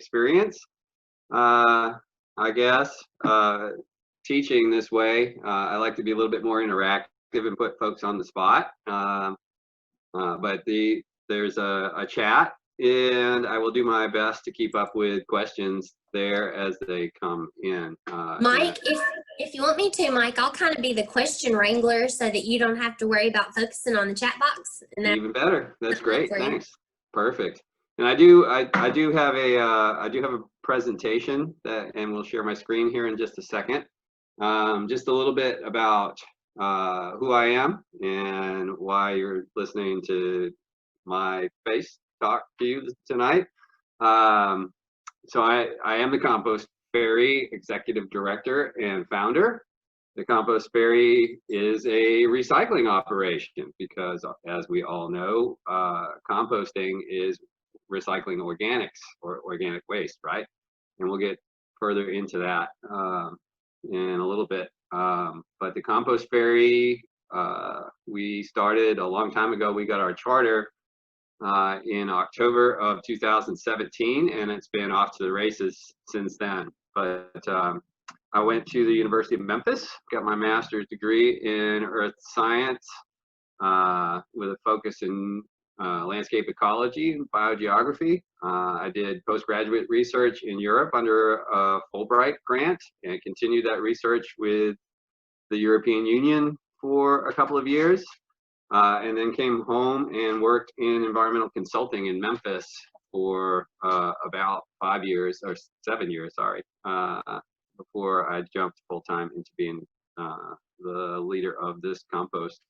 experience, I guess, teaching this way. I like to be a little bit more interactive and put folks on the spot. But there's a chat, and I will do my best to keep up with questions there as they come in. Mike, if you want me to, Mike, I'll kind of be the question wrangler so that you don't have to worry about focusing on the chat box. And even better. That's great. Thanks. Perfect. And I do have a presentation and we'll share my screen here in just a second. Just a little bit about who I am and why you're listening to my face talk to you tonight. So I am the Compost Fairy Executive Director and Founder. The Compost Fairy is a recycling operation because, as we all know, composting is recycling organics or organic waste, right? And we'll get further into that in a little bit. But the Compost Fairy, we started a long time ago. We got our charter in October of 2017, and it's been off to the races since then. But I went to the University of Memphis, got my master's degree in earth science with a focus in landscape ecology and biogeography. I did postgraduate research in Europe under a Fulbright grant and continued that research with the European Union for a couple of years. And then came home and worked in environmental consulting in Memphis for about 5 years, or 7 years, sorry, before I jumped full-time into being the leader of this compost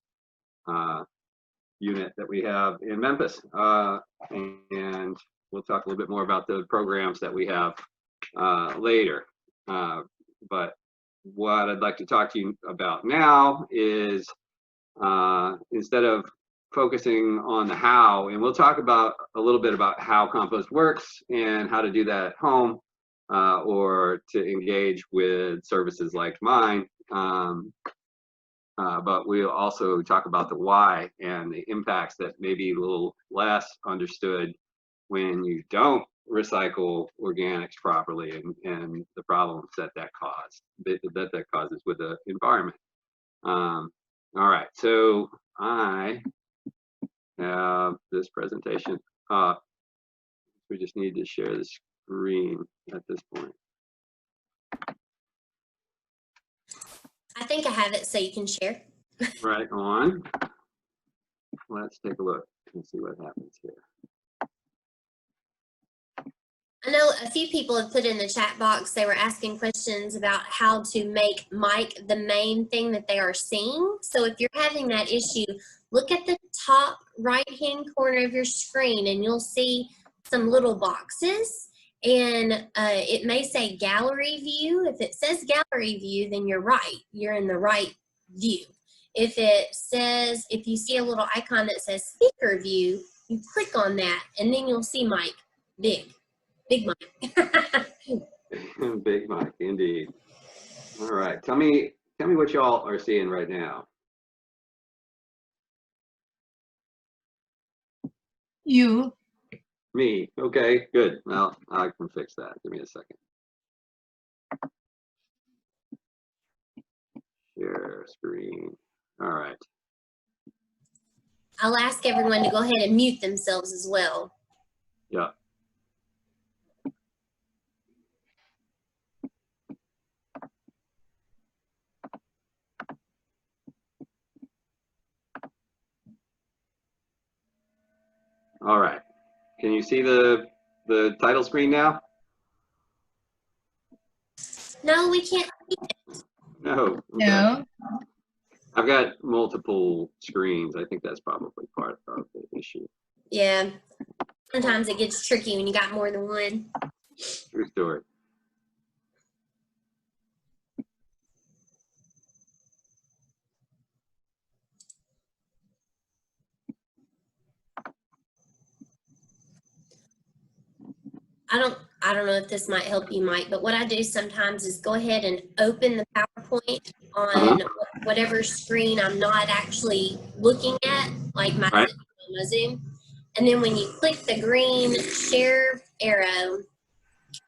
unit that we have in Memphis. And we'll talk a little bit more about the programs that we have later. But what I'd like to talk to you about now is instead of focusing on the how, and we'll talk about a little bit about how compost works and how to do that at home or to engage with services like mine. But we'll also talk about the why and the impacts that may be a little less understood when you don't recycle organics properly and the problems that causes with the environment. All right, so I have this presentation up. We just need to share the screen at this point. I think I have it so you can share. Right on. Let's take a look and see what happens here. I know a few people have put in the chat box, they were asking questions about how to make Mike the main thing that they are seeing. So if you're having that issue, look at the top right-hand corner of your screen and you'll see some little boxes. And it may say gallery view. If it says gallery view, then you're right. You're in the right view. If you see a little icon that says speaker view, you click on that and then you'll see Mike, Big Mike. Big Mike, indeed. All right, tell me what y'all are seeing right now. You. Me, okay, good. Well, I can fix that. Give me a second. Share screen. All right. I'll ask everyone to go ahead and mute themselves as well. Yeah. All right. Can you see the title screen now? No, we can't see it. No. Okay. No. I've got multiple screens. I think that's probably part of the issue. Yeah. Sometimes it gets tricky when you got more than one. True story. I don't know if this might help you, Mike, but what I do sometimes is go ahead and open the PowerPoint on whatever screen I'm not actually looking at, like my Zoom. And then when you click the green share arrow,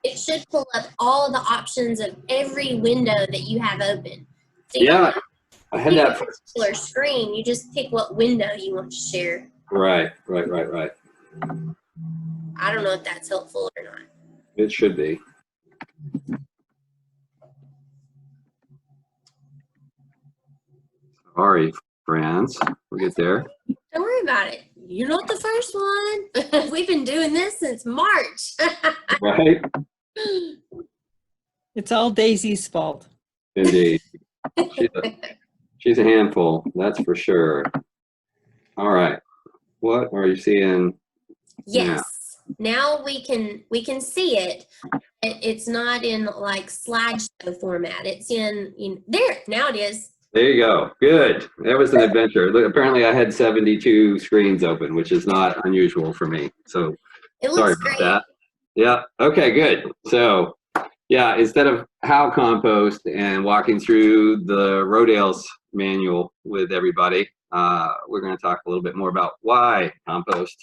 it should pull up all the options of every window that you have open. So Yeah, I had that. Particular screen, you just pick what window you want to share. Right. I don't know if that's helpful or not. It should be. Sorry, friends. We'll get there. Don't worry about it. You're not the first one. We've been doing this since March. Right? It's all Daisy's fault. Indeed. She's a handful, that's for sure. All right. What are you seeing? Yes. Now we can see it. It's not in like slideshow format. It's in there. Now it is. There you go. Good. That was an adventure. Look, apparently I had 72 screens open, which is not unusual for me. So sorry about that. Yeah. Okay, good. So yeah, instead of how compost and walking through the Rodale's manual with everybody, we're going to talk a little bit more about why compost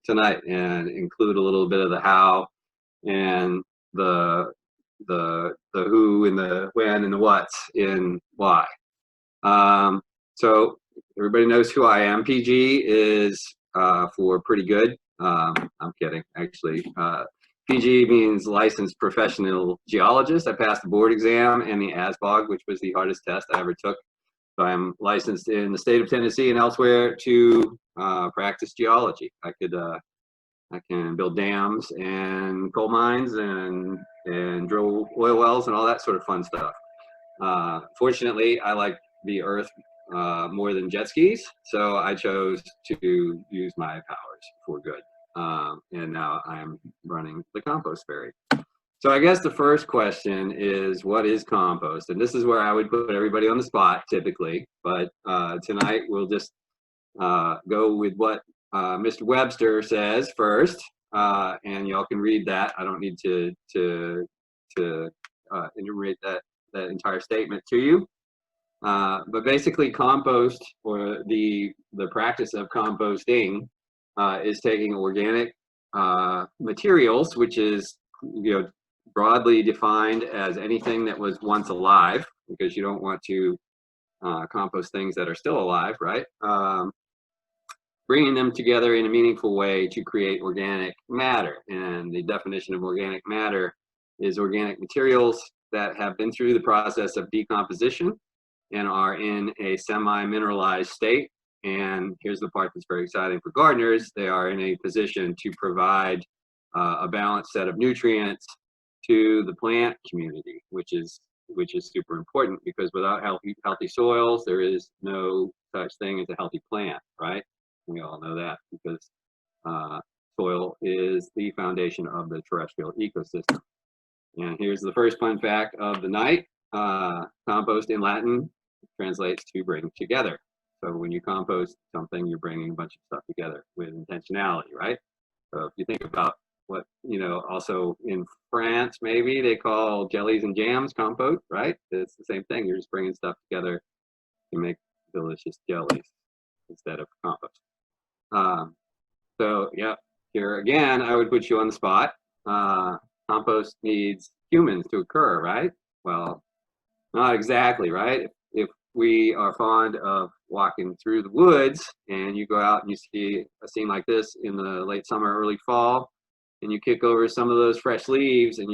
tonight, and include a little bit of the how and the who and the when and the what's in why. So everybody knows who I am. PG is for pretty good. I'm kidding, actually. PG means licensed professional geologist. I passed the board exam and the ASBOG, which was the hardest test I ever took. So I'm licensed in the state of Tennessee and elsewhere to practice geology. I can build dams and coal mines and drill oil wells and all that sort of fun stuff. Fortunately, I like the earth more than jet skis, so I chose to use my powers for good. And now I'm running the compost ferry. So I guess the first question is, what is compost? And this is where I would put everybody on the spot typically, but tonight we'll just go with what Mr. Webster says first, and y'all can read that. I don't need to enumerate that entire statement to you. But basically, compost, or the practice of composting, is taking organic materials, which is broadly defined as anything that was once alive, because you don't want to compost things that are still alive, right? Bringing them together in a meaningful way to create organic matter. And the definition of organic matter is organic materials that have been through the process of decomposition and are in a semi-mineralized state. And here's the part that's very exciting for gardeners: they are in a position to provide a balanced set of nutrients to the plant community, which is super important, because without healthy soils, there is no such thing as a healthy plant, right? We all know that, because soil is the foundation of the terrestrial ecosystem. And here's the first fun fact of the night. Compost in Latin translates to bring together. So when you compost something, you're bringing a bunch of stuff together with intentionality, right? So if you think about what, also in France, maybe they call jellies and jams compote, right? It's the same thing. You're just bringing stuff together to make delicious jellies instead of compost. So yeah, here again, I would put you on the spot. Compost needs humans to occur, right? Well, not exactly, right? If we are fond of walking through the woods and you go out and you see a scene like this in the late summer, early fall, and you kick over some of those fresh leaves and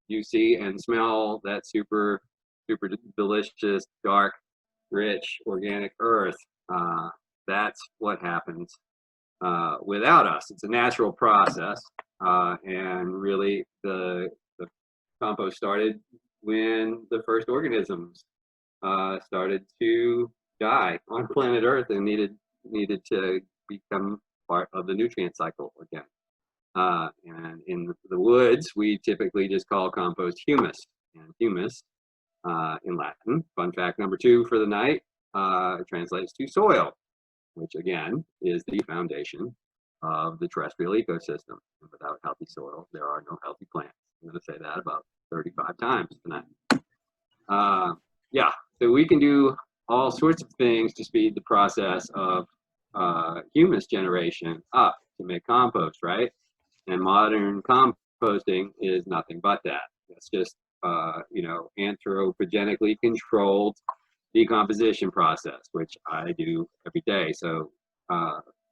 you see and smell that super delicious, dark, rich, organic earth, that's what happens without us. It's a natural process, and really the compost started when the first organisms started to die on planet Earth and needed to become part of the nutrient cycle again. And in the woods, we typically just call compost humus, and humus in Latin, fun fact number 2 for the night, translates to soil, which again is the foundation of the terrestrial ecosystem. And without healthy soil, there are no healthy plants. I'm going to say that about 35 times tonight. Yeah, so we can do all sorts of things to speed the process of humus generation up to make compost, right? And modern composting is nothing but that. It's just, you know, anthropogenically controlled decomposition process, which I do every day. So,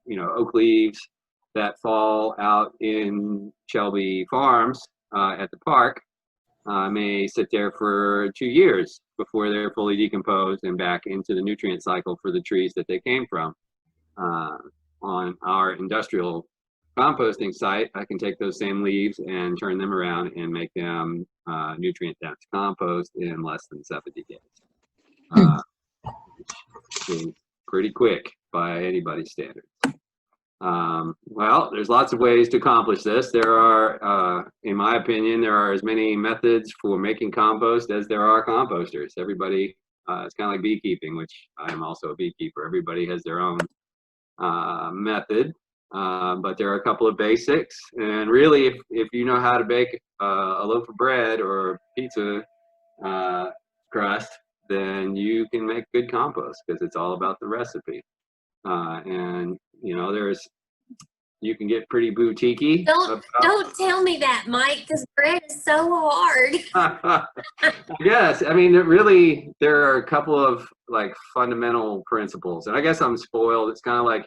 you know, oak leaves that fall out in Shelby Farms at the park may sit there for 2 years before they're fully decomposed and back into the nutrient cycle for the trees that they came from. On our industrial composting site, I can take those same leaves and turn them around and make them nutrient dense compost in less than 70 days. Which is pretty quick by anybody's standards. Well, there's lots of ways to accomplish this. There are, in my opinion, there are as many methods for making compost as there are composters. Everybody, it's kind of like beekeeping, which I am also a beekeeper. Everybody has their own method, but there are a couple of basics. And really, if you know how to bake a loaf of bread or pizza crust, then you can make good compost because it's all about the recipe. And you know, you can get pretty boutiquey. Don't tell me that, Mike, because bread is so hard. Yes, I mean, there are a couple of like fundamental principles, and I guess I'm spoiled. It's kind of like,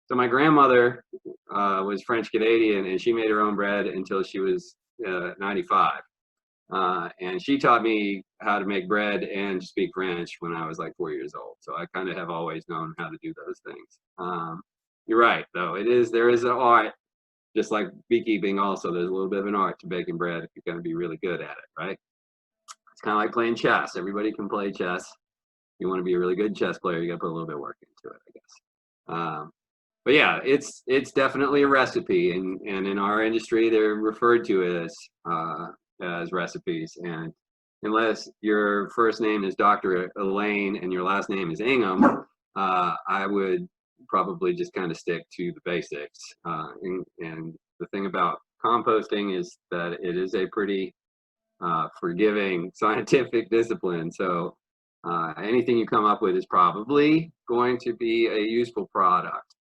so my grandmother was French Canadian, and she made her own bread until she was 95. And she taught me how to make bread and to speak French when I was like 4 years old. So I kind of have always known how to do those things. You're right, though. There is an art, just like beekeeping also. There's a little bit of an art to baking bread if you're going to be really good at it, right? It's kind of like playing chess. Everybody can play chess. If you want to be a really good chess player, you got to put a little bit of work into it, I guess. But yeah, it's definitely a recipe, and in our industry, they're referred to as recipes. And unless your first name is Dr. Elaine and your last name is Ingham, I would probably just kind of stick to the basics. And the thing about composting is that it is a pretty forgiving scientific discipline. So anything you come up with is probably going to be a useful product.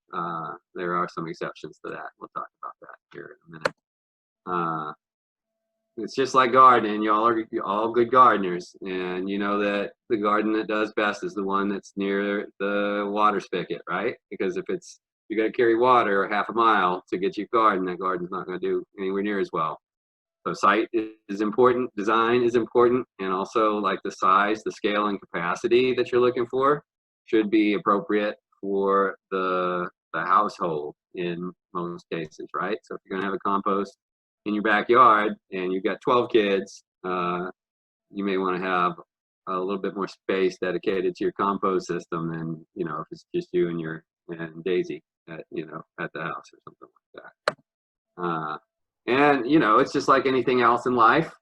There are some exceptions to that. We'll talk about that here in a minute. It's just like gardening. Y'all are all good gardeners, and you know that the garden that does best is the one that's near the water spigot, right? Because if you got to carry water half a mile to get your garden, that garden's not going to do anywhere near as well. So site is important, design is important, and also like the size, the scale, and capacity that you're looking for should be appropriate for the household in most cases, right? So if you're going to have a compost in your backyard and you've got 12 kids, you may want to have a little bit more space dedicated to your compost system than, you know, if it's just you and Daisy at the house or something like that. And you know, it's just like anything else in life.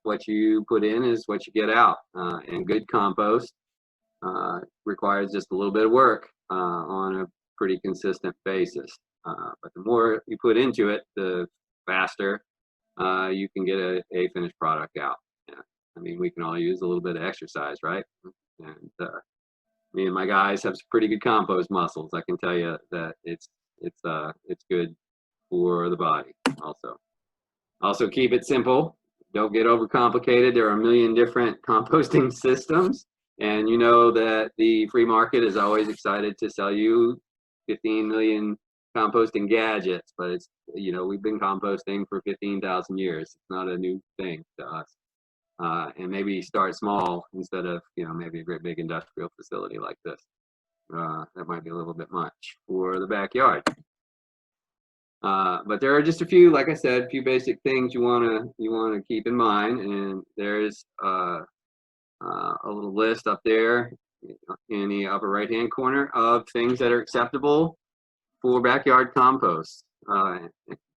What you put in is what you get out, and good compost requires just a little bit of work on a pretty consistent basis. But the more you put into it, the faster you can get a finished product out. Yeah. I mean, we can all use a little bit of exercise, right? And me and my guys have some pretty good compost muscles. I can tell you that it's good for the body. Also keep it simple. Don't get overcomplicated. There are a million different composting systems, and you know that the free market is always excited to sell you 15 million composting gadgets, but it's, you know, we've been composting for 15,000 years. It's not a new thing to us. And maybe start small instead of, you know, maybe a great big industrial facility like this. That might be a little bit much for the backyard. But there are just a few, like I said, a few basic things you wanna keep in mind, and there's a little list up there in the upper right-hand corner of things that are acceptable for backyard compost.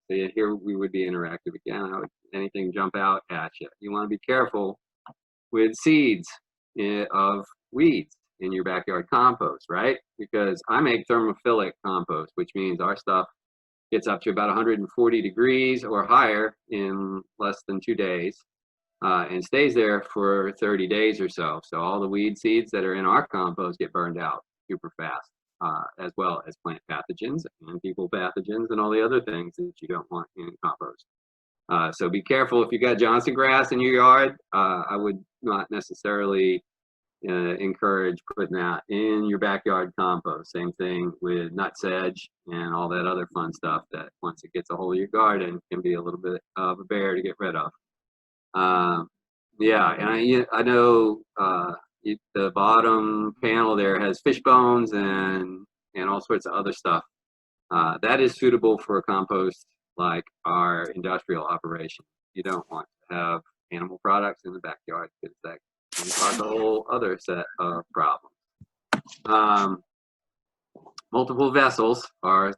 Here we would be interactive again. Anything jump out at you? You want to be careful with seeds of weeds in your backyard compost, right? Because I make thermophilic compost, which means our stuff gets up to about 140 degrees or higher in less than 2 days, and stays there for 30 days or so. So all the weed seeds that are in our compost get burned out super fast, as well as plant pathogens and people pathogens and all the other things that you don't want in compost. So be careful if you got Johnson grass in your yard. I would not necessarily encourage putting that in your backyard compost. Same thing with nutsedge and all that other fun stuff that once it gets a hold of your garden can be a little bit of a bear to get rid of. Yeah, and I know the bottom panel there has fish bones and all sorts of other stuff. That is suitable for a compost like our industrial operation. You don't want to have animal products in the backyard because that can cause a whole other set of problems. Multiple vessels are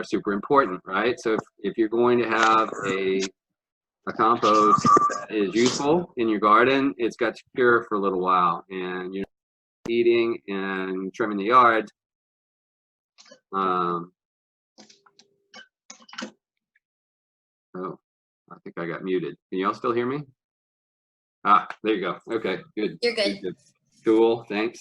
super important, right? So if you're going to have a compost that is useful in your garden, it's got to cure for a little while, and you're eating and trimming the yard. Oh, I think I got muted. Can y'all still hear me? Ah, there you go. Okay, good. You're good. Cool, thanks.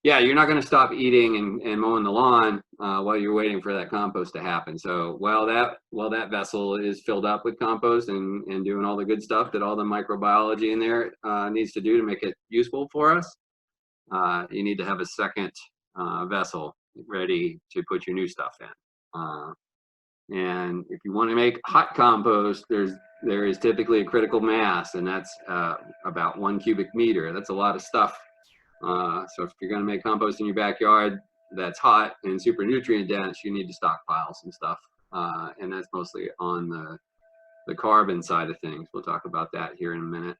Yeah, you're not going to stop eating and mowing the lawn while you're waiting for that compost to happen. So while that vessel is filled up with compost and doing all the good stuff that all the microbiology in there needs to do to make it useful for us, you need to have a second vessel ready to put your new stuff in. And if you want to make hot compost, there is typically a critical mass, and that's about 1 cubic meter. That's a lot of stuff. So if you're going to make compost in your backyard that's hot and super nutrient dense, you need to stockpile some stuff. And that's mostly on the carbon side of things. We'll talk about that here in a minute.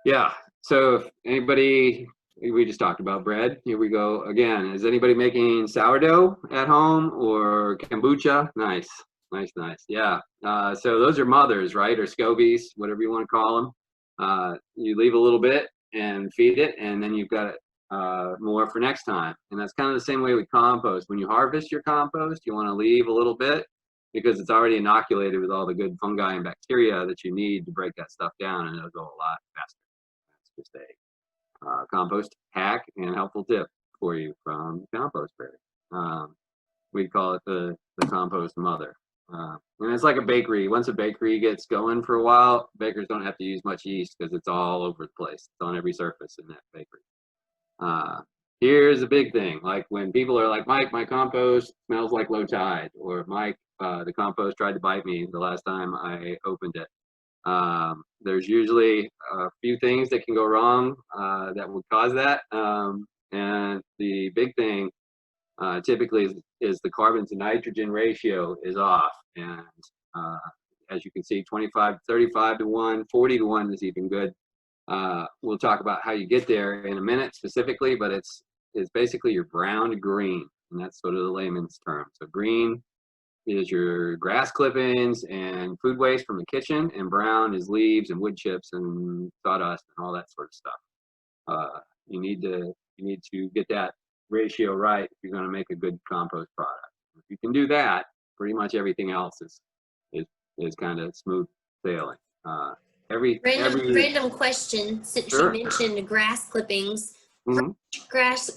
Yeah, so if anybody, we just talked about bread. Here we go again. Is anybody making sourdough at home or kombucha? Nice, nice, nice. Yeah, so those are mothers, right? Or scobies, whatever you want to call them. You leave a little bit and feed it, and then you've got more for next time. And that's kind of the same way with compost. When you harvest your compost, you want to leave a little bit because it's already inoculated with all the good fungi and bacteria that you need to break that stuff down, and it'll go a lot faster. That's just a compost hack and helpful tip for you from Compost Berry. We call it the compost mother. And it's like a bakery. Once a bakery gets going for a while, bakers don't have to use much yeast because it's all over the place. It's on every surface in that bakery. Here's a big thing. Like when people are like, Mike, my compost smells like low tide, or Mike, the compost tried to bite me the last time I opened it. There's usually a few things that can go wrong that would cause that. And the big thing typically is the carbon to nitrogen ratio is off. And as you can see, 35 to 1, 40 to 1 is even good. We'll talk about how you get there in a minute specifically, but it's basically your brown to green, and that's sort of the layman's term. So green is your grass clippings and food waste from the kitchen, and brown is leaves and wood chips and sawdust and all that sort of stuff. You need to get that ratio right if you're going to make a good compost product. If you can do that, pretty much everything else is kind of smooth sailing. Random question, since Sure. you mentioned grass clippings. Mm-hmm. Grass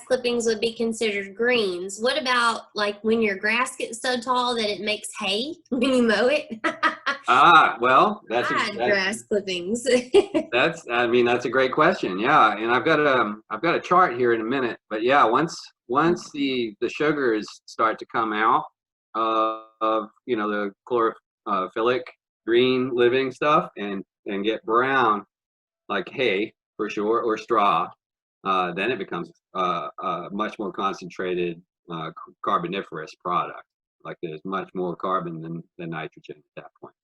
clippings would be considered greens. What about like when your grass gets so tall that it makes hay when you mow it? Well, that's grass clippings. that's a great question. Yeah, and I've got a chart here in a minute. But yeah, once the sugars start to come out of the chlorophyllc green living stuff and get brown like hay for sure, or straw, then it becomes a much more concentrated carboniferous product. Like there's much more carbon than nitrogen at that point.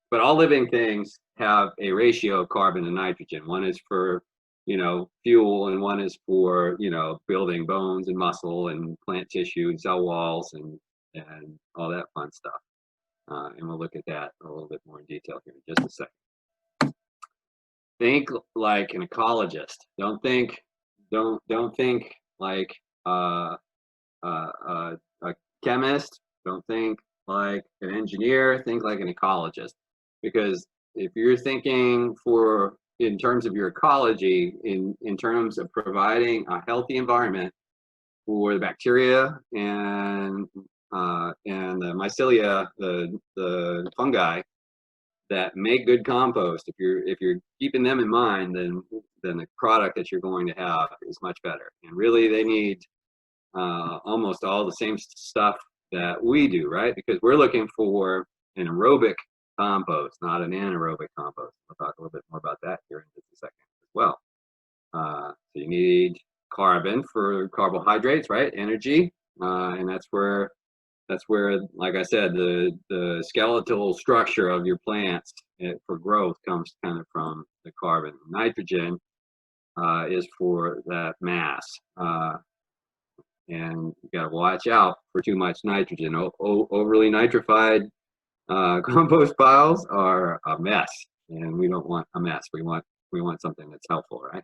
But all living things have a ratio of carbon to nitrogen. One is for fuel, and one is for building bones and muscle and plant tissue and cell walls and all that fun stuff. And we'll look at that a little bit more in detail here in just a second. Think like an ecologist. Don't think like a chemist. Don't think like an engineer. Think like an ecologist. Because if you're thinking in terms of your ecology, in terms of providing a healthy environment for the bacteria and and the mycelia, the fungi that make good compost, if you're keeping them in mind, then the product that you're going to have is much better. And really, they need almost all the same stuff that we do, right? Because we're looking for an aerobic compost, not an anaerobic compost. We'll talk a little bit more about that here in just a second as well. So you need carbon for carbohydrates, right? Energy, and that's where, like I said, the skeletal structure of your plants for growth comes kind of from the carbon. Nitrogen is for that mass, and you got to watch out for too much nitrogen. Overly nitrified compost piles are a mess, and we don't want a mess. We want something that's helpful, right?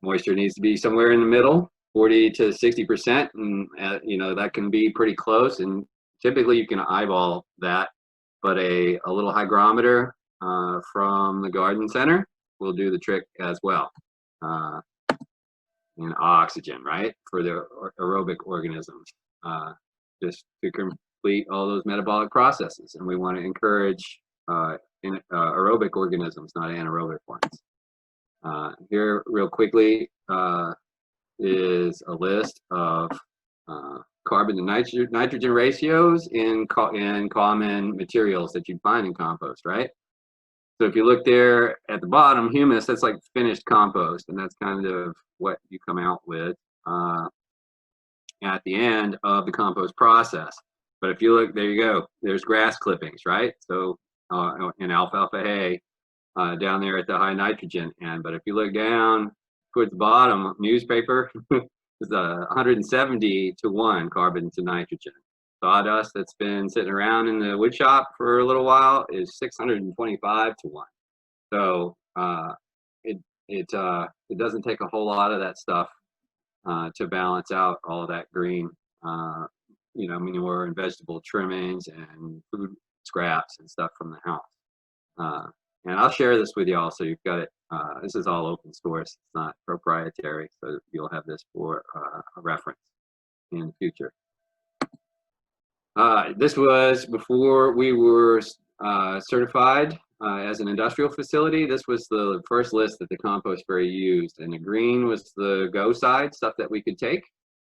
Moisture needs to be somewhere in the middle, 40 to 60%, and you know, that can be pretty close, and typically you can eyeball that, but a little hygrometer from the garden center will do the trick as well. And oxygen, right, for the aerobic organisms, just to complete all those metabolic processes. And we want to encourage aerobic organisms, not anaerobic ones. Here, real quickly, is a list of carbon to nitrogen ratios in common materials that you'd find in compost, right? So if you look there at the bottom, humus, that's like finished compost, and that's kind of what you come out with at the end of the compost process. But if you look, there you go, there's grass clippings, right? So in alfalfa hay down there at the high nitrogen end. But if you look down towards the bottom, newspaper is 170 to 1 carbon to nitrogen. Sawdust that's been sitting around in the wood shop for a little while is 625 to 1. So it doesn't take a whole lot of that stuff to balance out all of that green, you know, manure and vegetable trimmings and food scraps and stuff from the house. And I'll share this with y'all, so you've got it. This is all open source. It's not proprietary, so you'll have this for a reference in the future. This was before we were certified as an industrial facility. This was the first list that the compost ferry used, and the green was the go side, stuff that we could take,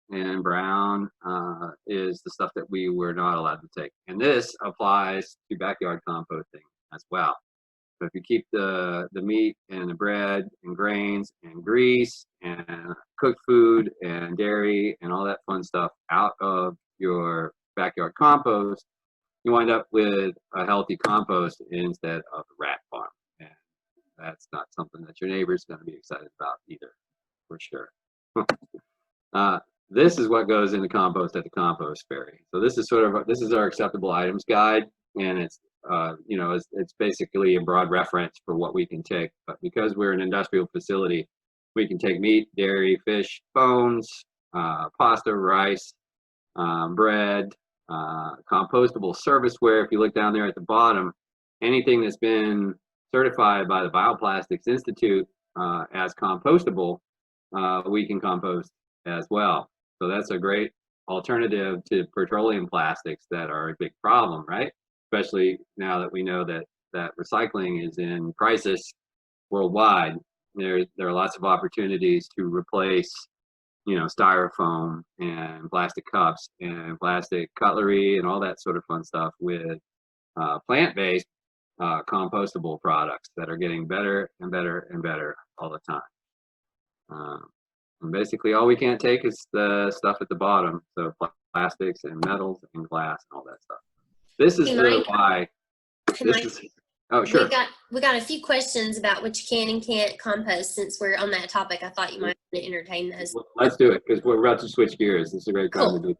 and brown is the stuff that we were not allowed to take. And this applies to backyard composting as well. So if you keep the meat and the bread and grains and grease and cooked food and dairy and all that fun stuff out of your backyard compost, you wind up with a healthy compost instead of a rat farm. And that's not something that your neighbor's going to be excited about either, for sure. This is what goes in the compost at the compost ferry. So this is this is our acceptable items guide, and it's you know, it's basically a broad reference for what we can take. But because we're an industrial facility, we can take meat, dairy, fish, bones, pasta, rice, bread, compostable serviceware. If you look down there at the bottom, anything that's been certified by the Bioplastics Institute as compostable, we can compost as well. So that's a great alternative to petroleum plastics that are a big problem, right? Especially now that we know that recycling is in crisis worldwide. There are lots of opportunities to replace, you know, styrofoam and plastic cups and plastic cutlery and all that sort of fun stuff with plant-based compostable products that are getting better and better and better all the time. And basically all we can't take is the stuff at the bottom, so plastics and metals and glass and all that stuff. This is why. Oh, sure. We got a few questions about what you can and can't compost. Since we're on that topic, I thought you might want to entertain those. Well, let's do it, because we're about to switch gears. This is a great time to do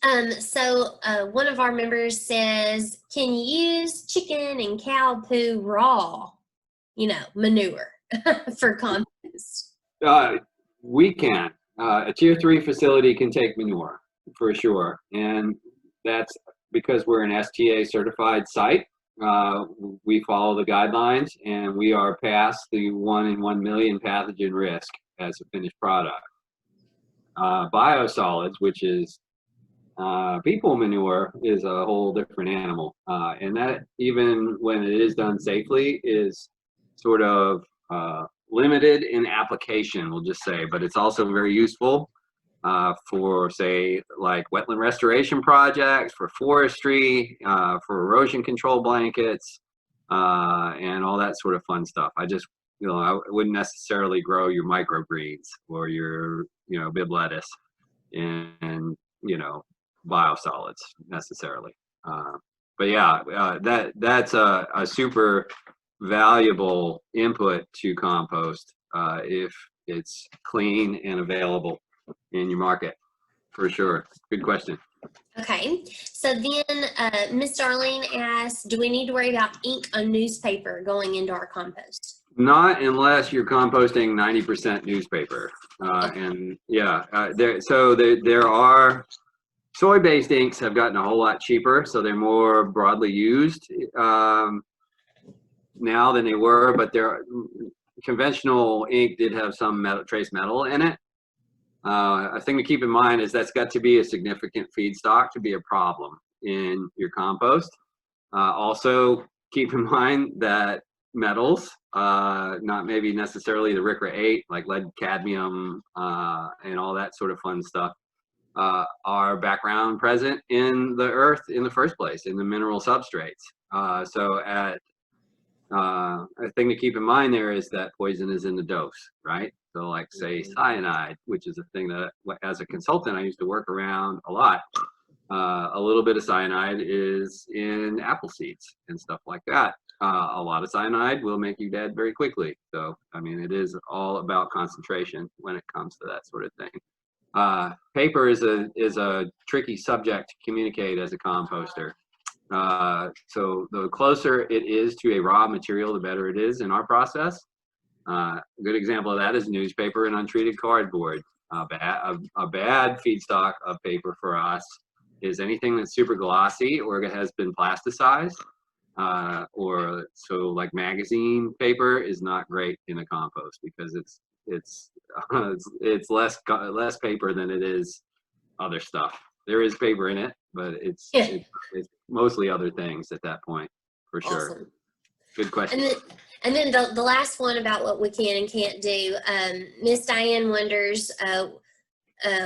that. So one of our members says, can you use chicken and cow poo raw, you know, manure for compost? We can. A tier 3 facility can take manure for sure, and that's because we're an STA certified site. We follow the guidelines, and we are past the 1 in 1 million pathogen risk as a finished product. Biosolids, which is People manure is a whole different animal, and that, even when it is done safely, is sort of limited in application, we'll just say, but it's also very useful for, say, like wetland restoration projects, for forestry, for erosion control blankets, and all that sort of fun stuff. I just, I wouldn't necessarily grow your microgreens or your, bib lettuce in, biosolids necessarily. But yeah, that's a super valuable input to compost if it's clean and available in your market, for sure. Good question. Okay, so then Miss Darlene asked, do we need to worry about ink on newspaper going into our compost? Not unless you're composting 90% newspaper. And yeah, there are soy-based inks have gotten a whole lot cheaper, so they're more broadly used now than they were, but conventional ink did have some trace metal in it. A thing to keep in mind is that's got to be a significant feedstock to be a problem in your compost. Also, keep in mind that metals, not maybe necessarily the RCRA 8, like lead, cadmium, and all that sort of fun stuff, are background present in the earth in the first place, in the mineral substrates. So a thing to keep in mind there is that poison is in the dose, right? So like, say, cyanide, which is a thing that as a consultant I used to work around a lot. A little bit of cyanide is in apple seeds and stuff like that. A lot of cyanide will make you dead very quickly. So, I mean, it is all about concentration when it comes to that sort of thing. Paper is a tricky subject to communicate as a composter. So the closer it is to a raw material, the better it is in our process. A good example of that is newspaper and untreated cardboard. A bad feedstock of paper for us is anything that's super glossy or has been plasticized, or so like magazine paper is not great in a compost because it's less paper than it is other stuff. There is paper in it, but it's mostly other things at that point, for sure. Awesome. Good question. And then the last one about what we can and can't do. Miss Diane wonders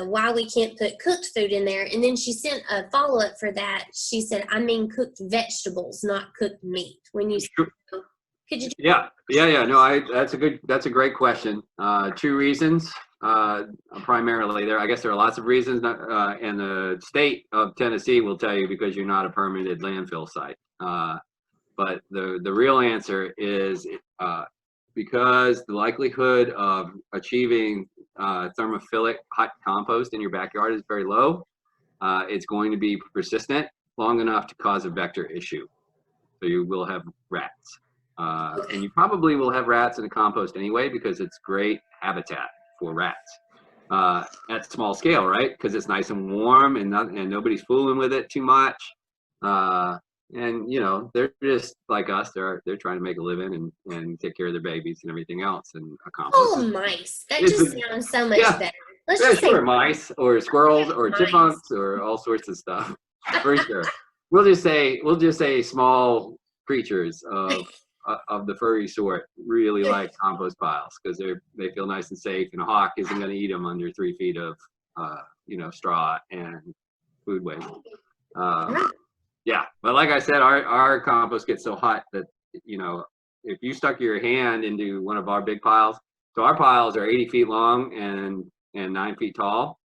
why we can't put cooked food in there, and then she sent a follow-up for that. She said, "I mean cooked vegetables, not cooked meat." When you sure. Could you? Yeah. No, that's a great question. 2 reasons. Primarily, I guess there are lots of reasons, and the state of Tennessee will tell you because you're not a permitted landfill site. But the real answer is because the likelihood of achieving thermophilic hot compost in your backyard is very low. It's going to be persistent long enough to cause a vector issue. So you will have rats. And you probably will have rats in a compost anyway because it's great habitat for rats at small scale, right? Because it's nice and warm and nobody's fooling with it too much. And they're just like us. They're trying to make a living and take care of their babies and everything else. And a compost. Oh, mice! That just sounds so much better. Let's just sure, say mice or squirrels or mice. chipmunks or all sorts of stuff for sure. We'll just say small creatures of the furry sort really like compost piles because they feel nice and safe, and a hawk isn't going to eat them under 3 feet of straw and food waste. Yeah, but like I said, our compost gets so hot that if you stuck your hand into one of our big piles, so our piles are 80 feet long and 9 feet tall.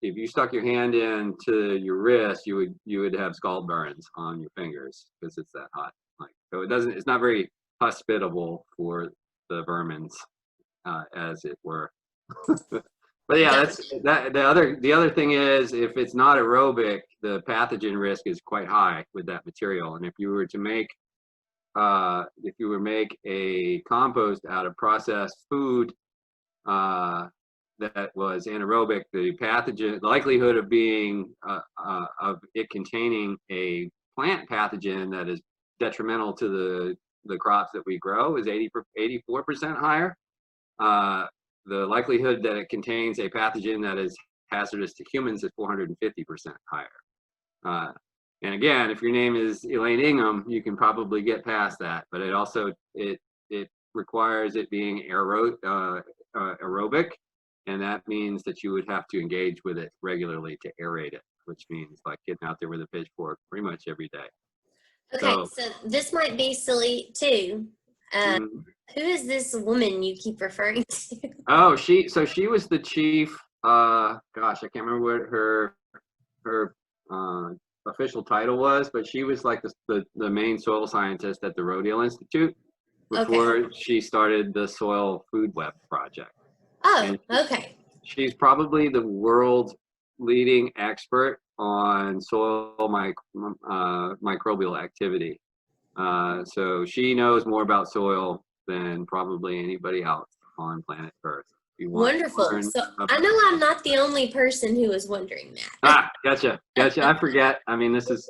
If you stuck your hand into your wrist, you would have scald burns on your fingers because it's that hot. So it's not very hospitable for the vermins, as it were. But yeah, the other thing is if it's not aerobic, the pathogen risk is quite high with that material. And if you were to make a compost out of processed food that was anaerobic, the likelihood of it containing a plant pathogen that is detrimental to the crops that we grow is 84% higher. The likelihood that it contains a pathogen that is hazardous to humans is 450% higher. And again, if your name is Elaine Ingham, you can probably get past that, but it also, it requires it being aerobic, and that means that you would have to engage with it regularly to aerate it, which means like getting out there with a pitchfork pretty much every day. Okay, so this might be silly too. Who is this woman you keep referring to? Oh, she was the chief, gosh, I can't remember what her official title was, but she was like the main soil scientist at the Rodale Institute before she started the Soil Food Web project. Oh, okay. She's probably the world's leading expert on soil microbial activity. So she knows more about soil than probably anybody else on planet Earth. Wonderful. So I know I'm not the only person who was wondering Ah, that. gotcha. I forget. I mean, this is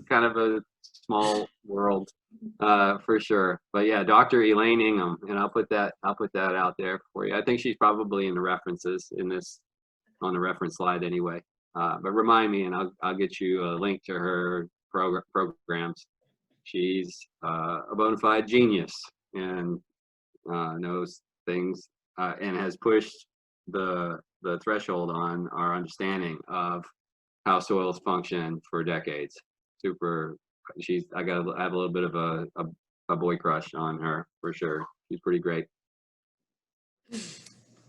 kind of a small world for sure. But yeah, Dr. Elaine Ingham, and I'll put that out there for you. I think she's probably in the references on the reference slide anyway. But remind me, and I'll get you a link to her programs. She's a bona fide genius and knows things and has pushed the threshold on our understanding of how soils function for decades. I have a little bit of a boy crush on her for sure. She's pretty great.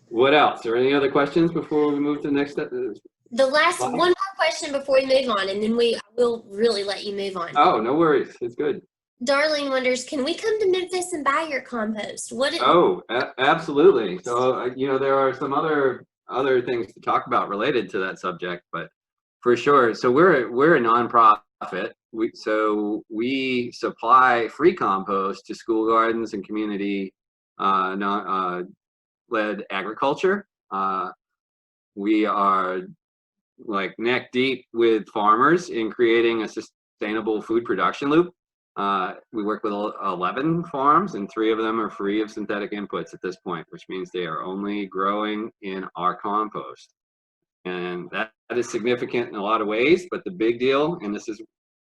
What else? Are there any other questions before we move to the next step? The last one more question before we move on, and then we will really let you move on. Oh, no worries. It's good. Darlene wonders, can we come to Memphis and buy your compost? Absolutely. So, there are some other things to talk about related to that subject, but for sure. So we're a nonprofit. We supply free compost to school gardens and community led agriculture. We are like neck deep with farmers in creating a sustainable food production loop. We work with 11 farms, and 3 of them are free of synthetic inputs at this point, which means they are only growing in our compost. And that is significant in a lot of ways, but the big deal, and this is,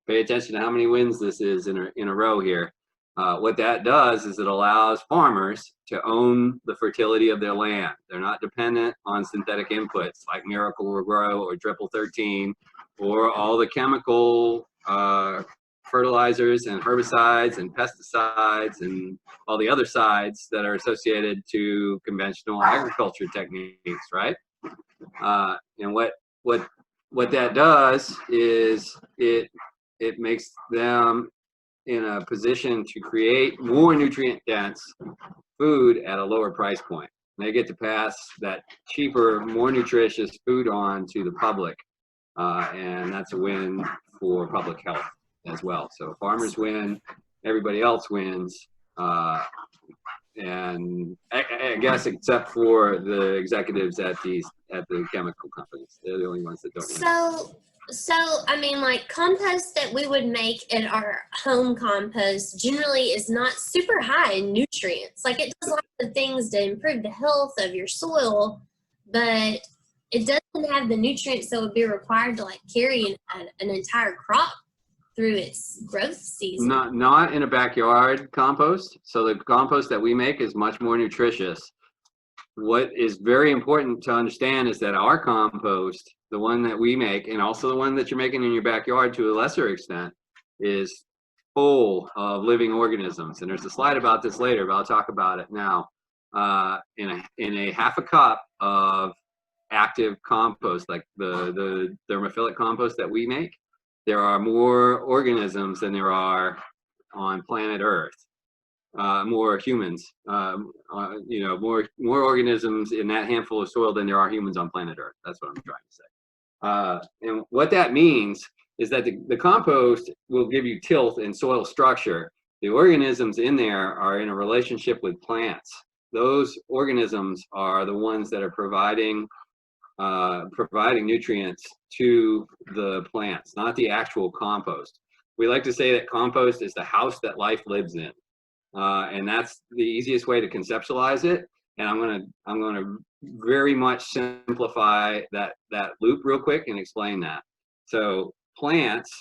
pay attention to how many wins this is in a row here. What that does is it allows farmers to own the fertility of their land. They're not dependent on synthetic inputs like Miracle Grow or Triple 13 or all the chemical fertilizers and herbicides and pesticides and all the other sides that are associated to conventional agriculture techniques, right? And what that does is it makes them in a position to create more nutrient dense food at a lower price point. And they get to pass that cheaper, more nutritious food on to the public. And that's a win for public health as well. So farmers win, everybody else wins. And I guess except for the executives at the chemical companies. They're the only ones that don't win. So I mean, like compost that we would make in our home compost generally is not super high in nutrients. Like it does lots of things to improve the health of your soil, but it doesn't have the nutrients that would be required to like carry an entire crop through its growth season. Not in a backyard compost. So the compost that we make is much more nutritious. What is very important to understand is that our compost, the one that we make, and also the one that you're making in your backyard to a lesser extent, is full of living organisms. And there's a slide about this later, but I'll talk about it now. In a half a cup of active compost, like the thermophilic compost that we make, there are more organisms than there are on planet Earth. More humans, more organisms in that handful of soil than there are humans on planet Earth. That's what I'm trying to say. And what that means is that the compost will give you tilth and soil structure. The organisms in there are in a relationship with plants. Those organisms are the ones that are providing nutrients to the plants, not the actual compost. We like to say that compost is the house that life lives in. And that's the easiest way to conceptualize it. And I'm gonna very much simplify that loop real quick and explain that. So plants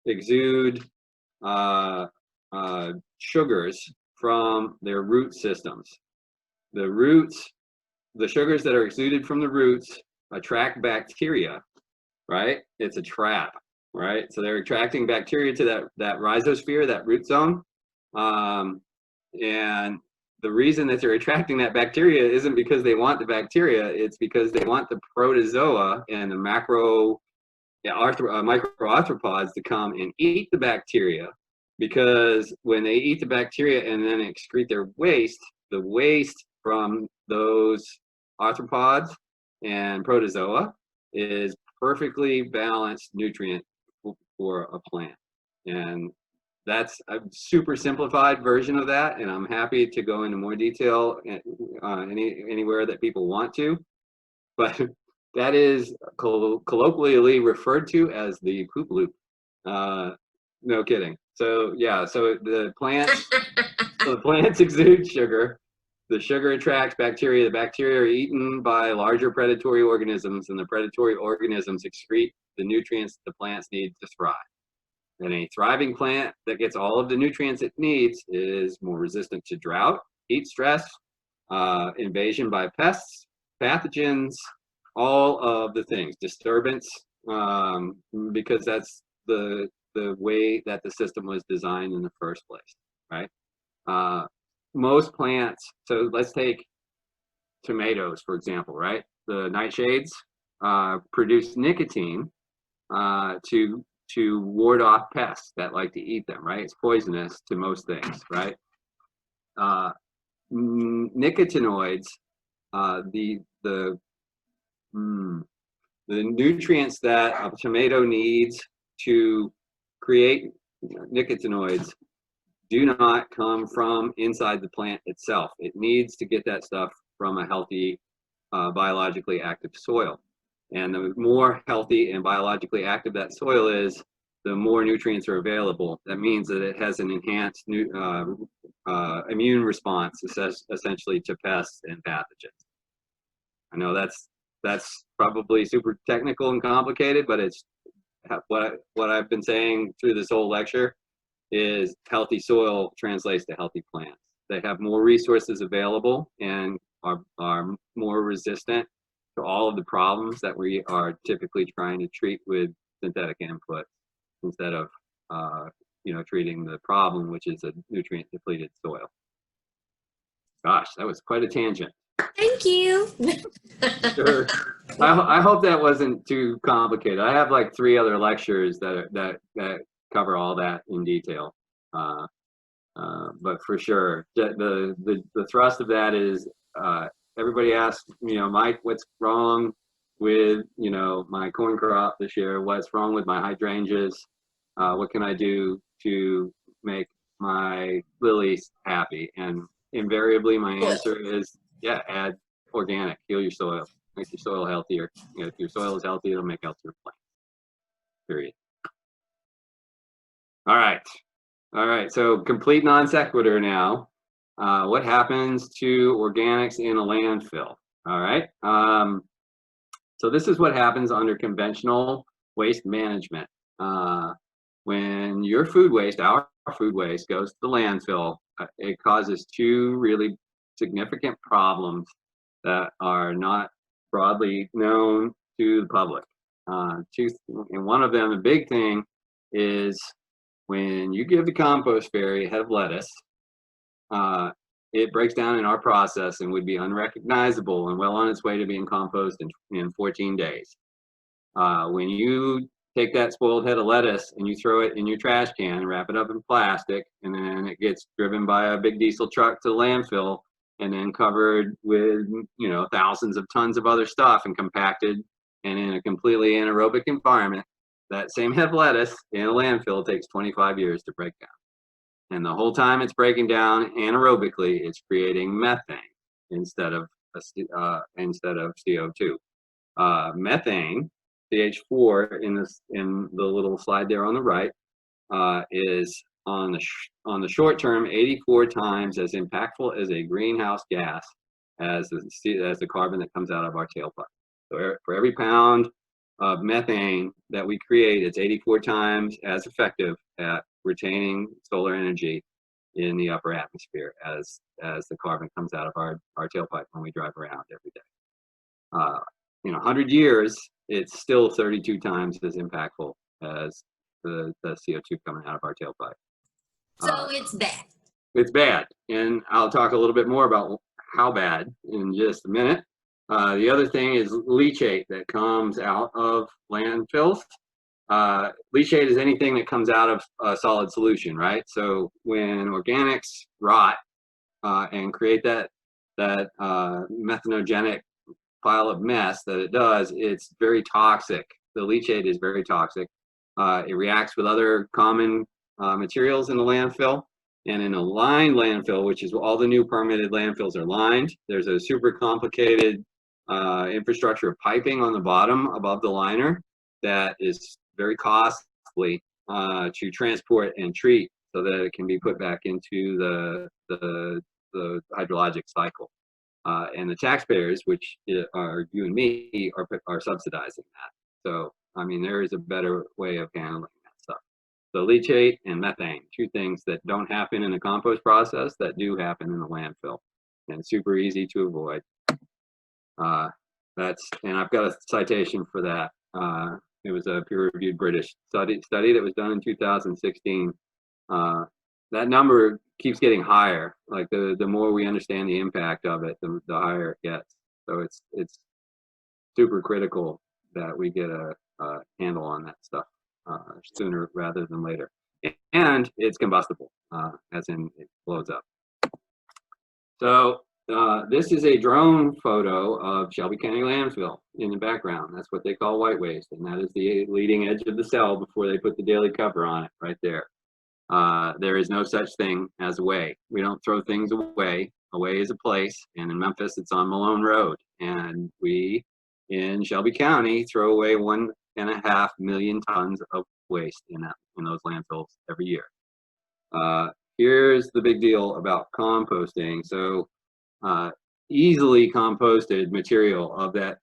exude sugars from their root systems. The sugars that are exuded from the roots attract bacteria, right? It's a trap, right? So they're attracting bacteria to that rhizosphere, that root zone. And the reason that they're attracting that bacteria isn't because they want the bacteria, it's because they want the protozoa and the microarthropods to come and eat the bacteria, because when they eat the bacteria and then excrete their waste, the waste from those arthropods and protozoa is perfectly balanced nutrient for a plant. And that's a super simplified version of that, and I'm happy to go into more detail anywhere that people want to. But that is colloquially referred to as the poop loop. No kidding. So yeah, so the plants exude sugar. The sugar attracts bacteria. The bacteria are eaten by larger predatory organisms, and the predatory organisms excrete the nutrients the plants need to thrive. And a thriving plant that gets all of the nutrients it needs is more resistant to drought, heat stress, invasion by pests, pathogens, all of the things, disturbance, because that's the way that the system was designed in the first place, right? Most plants, so let's take tomatoes, for example, right? The nightshades produce nicotine to ward off pests that like to eat them, right? It's poisonous to most things, right? Nicotinoids, the nutrients that a tomato needs to create nicotinoids do not come from inside the plant itself. It needs to get that stuff from a healthy, biologically active soil. And the more healthy and biologically active that soil is, the more nutrients are available. That means that it has an enhanced immune response, essentially, to pests and pathogens. I know that's probably super technical and complicated, but it's what I've been saying through this whole lecture is healthy soil translates to healthy plants. They have more resources available and are more resistant to all of the problems that we are typically trying to treat with synthetic input, instead of treating the problem, which is a nutrient depleted soil. Gosh, that was quite a tangent. Thank you. Sure. I hope that wasn't too complicated. I have like 3 other lectures that cover all that in detail. But for sure, the thrust of that is everybody asks, Mike, what's wrong with my corn crop this year? What's wrong with my hydrangeas? What can I do to make my lilies happy? And invariably, my answer is, yeah, add organic, heal your soil, make your soil healthier. If your soil is healthy, it'll make healthier plants. Period. All right. So complete non sequitur now. What happens to organics in a landfill? All right. So this is what happens under conventional waste management. When your food waste, our food waste, goes to the landfill, it causes 2 really significant problems that are not broadly known to the public. And one of them, a big thing, is when you give the compost fairy a head of lettuce, it breaks down in our process and would be unrecognizable and well on its way to being compost in 14 days. When you take that spoiled head of lettuce and you throw it in your trash can and wrap it up in plastic, and then it gets driven by a big diesel truck to the landfill and then covered with thousands of tons of other stuff and compacted and in a completely anaerobic environment, that same head of lettuce in a landfill takes 25 years to break down. And the whole time it's breaking down anaerobically, it's creating methane instead of CO2. Methane, CH4, in the little slide there on the right, is on the short term 84 times as impactful as a greenhouse gas as the carbon that comes out of our tailpipe. So for every pound of methane that we create, it's 84 times as effective at retaining solar energy in the upper atmosphere as the carbon comes out of our tailpipe when we drive around every day. In 100 years, it's still 32 times as impactful as the CO2 coming out of our tailpipe. So it's bad. It's bad, and I'll talk a little bit more about how bad in just a minute. The other thing is leachate that comes out of landfills. Leachate is anything that comes out of a solid solution, right? So when organics rot and create that methanogenic pile of mess that it does, it's very toxic. The leachate is very toxic. It reacts with other common materials in the landfill. And in a lined landfill, which is all the new permitted landfills are lined, there's a super complicated infrastructure of piping on the bottom above the liner that is very costly to transport and treat so that it can be put back into the hydrologic cycle. And the taxpayers, which are you and me, are subsidizing that. So, I mean, there is a better way of handling that stuff. So leachate and methane, two things that don't happen in the compost process that do happen in the landfill, and super easy to avoid. And I've got a citation for that. It was a peer-reviewed British study that was done in 2016. That number keeps getting higher. Like the more we understand the impact of it, the higher it gets. So it's super critical that we get a handle on that stuff sooner rather than later. And it's combustible, as in it blows up. So this is a drone photo of Shelby County landfill in the background. That's what they call white waste, and that is the leading edge of the cell before they put the daily cover on it right there. There is no such thing as away. We don't throw things away. Away is a place, and in Memphis, it's on Malone Road. And we, in Shelby County, throw away 1.5 million tons of waste in those landfills every year. Here's the big deal about composting. So easily composted material of that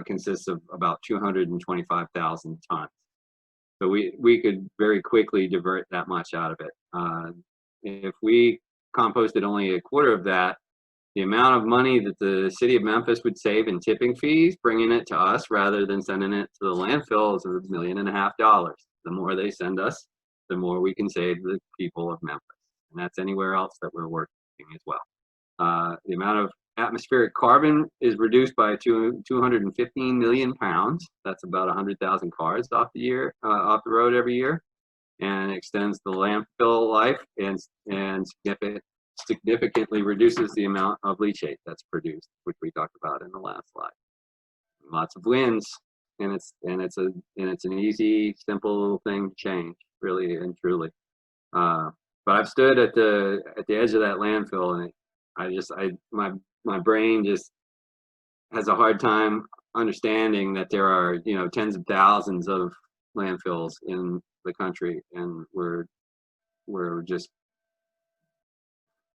consists of about 225,000 tons. So we could very quickly divert that much out of it. If we composted only a quarter of that, the amount of money that the city of Memphis would save in tipping fees, bringing it to us rather than sending it to the landfill, is $1.5 million. The more they send us, the more we can save the people of Memphis. And that's anywhere else that we're working as well. The amount of atmospheric carbon is reduced by 215 million pounds. That's about 100,000 cars off the road every year, and extends the landfill life and significantly reduces the amount of leachate that's produced, which we talked about in the last slide. Lots of wins, and it's an easy, simple thing to change, really and truly. But I've stood at the edge of that landfill, and my brain just has a hard time understanding that there are tens of thousands of landfills in the country, and we're just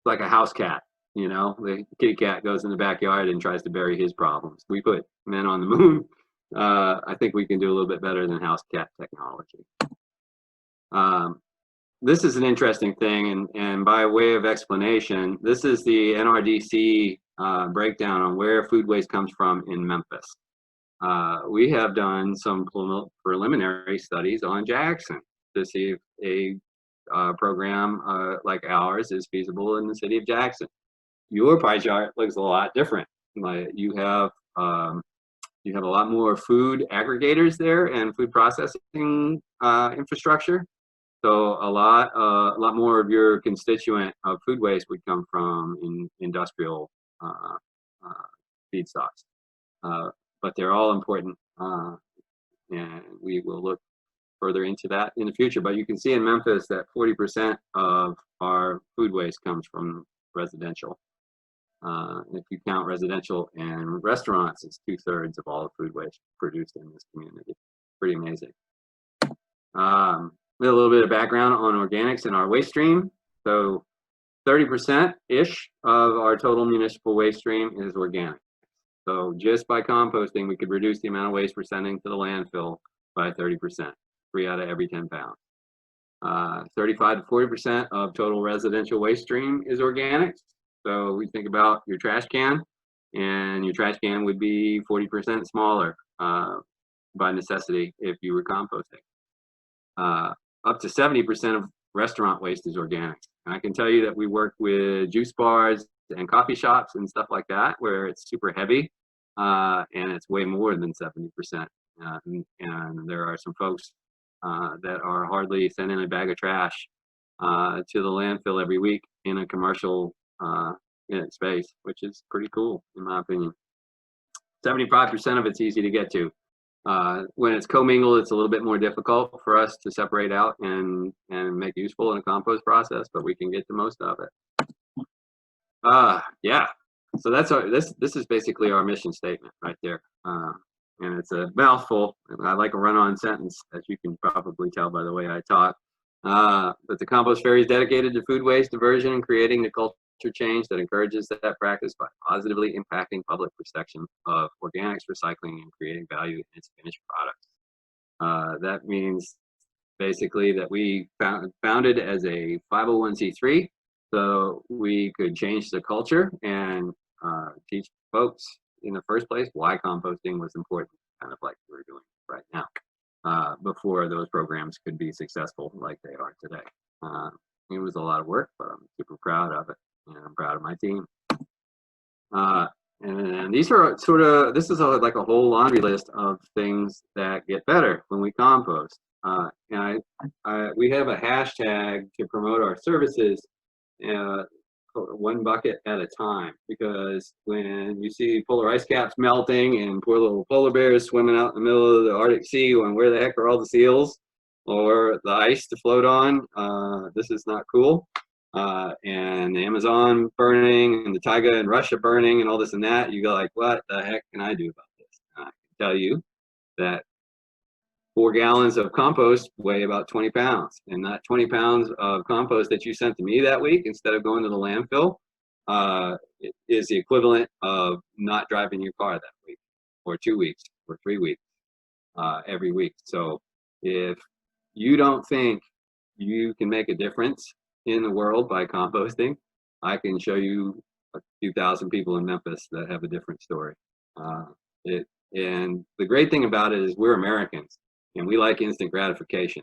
like a house cat. The kitty cat goes in the backyard and tries to bury his problems. We put men on the moon. I think we can do a little bit better than house cat technology. This is an interesting thing, and by way of explanation, this is the NRDC breakdown on where food waste comes from in Memphis. We have done some preliminary studies on Jackson to see if a program like ours is feasible in the city of Jackson. Your pie chart looks a lot different. Like you have a lot more food aggregators there and food processing infrastructure. So a lot more of your constituent of food waste would come from industrial feedstocks. But they're all important, and we will look further into that in the future. But you can see in Memphis that 40% of our food waste comes from residential. If you count residential and restaurants, it's 2/3 of all the food waste produced in this community. Pretty amazing. We have a little bit of background on organics in our waste stream. So 30%-ish of our total municipal waste stream is organic. So just by composting, we could reduce the amount of waste we're sending to the landfill by 30%, 3 out of every 10 pounds. 35 to 40% of total residential waste stream is organic. So we think about your trash can, and your trash can would be 40% smaller by necessity if you were composting. Up to 70% of restaurant waste is organic. And I can tell you that we work with juice bars and coffee shops and stuff like that, where it's super heavy, and it's way more than 70%. And there are some folks that are hardly sending a bag of trash to the landfill every week in a commercial space, which is pretty cool in my opinion. 75% of it's easy to get to. When it's commingled, it's a little bit more difficult for us to separate out and make useful in a compost process, but we can get the most of it. Yeah, so that's this is basically our mission statement right there. And it's a mouthful. I like a run-on sentence, as you can probably tell by the way I talk. But the Compost Fairy is dedicated to food waste diversion and creating the culture change that encourages that practice by positively impacting public perception of organics, recycling, and creating value in its finished products. That means basically that we founded as a 501c3, so we could change the culture and teach folks in the first place why composting was important, kind of like we're doing right now, before those programs could be successful like they are today. It was a lot of work, but I'm super proud of it, and I'm proud of my team. And these are this is like a whole laundry list of things that get better when we compost. And we have a hashtag to promote our services, one bucket at a time, because when you see polar ice caps melting and poor little polar bears swimming out in the middle of the Arctic Sea, and where the heck are all the seals or the ice to float on, this is not cool. And the Amazon burning and the taiga in Russia burning and all this and that, you go like, what the heck can I do about this? And I can tell you that 4 gallons of compost weigh about 20 pounds. And that 20 pounds of compost that you sent to me that week, instead of going to the landfill, is the equivalent of not driving your car that week, or 2 weeks, or 3 weeks, every week. So if you don't think you can make a difference in the world by composting, I can show you a few thousand people in Memphis that have a different story. And the great thing about it is we're Americans, and we like instant gratification.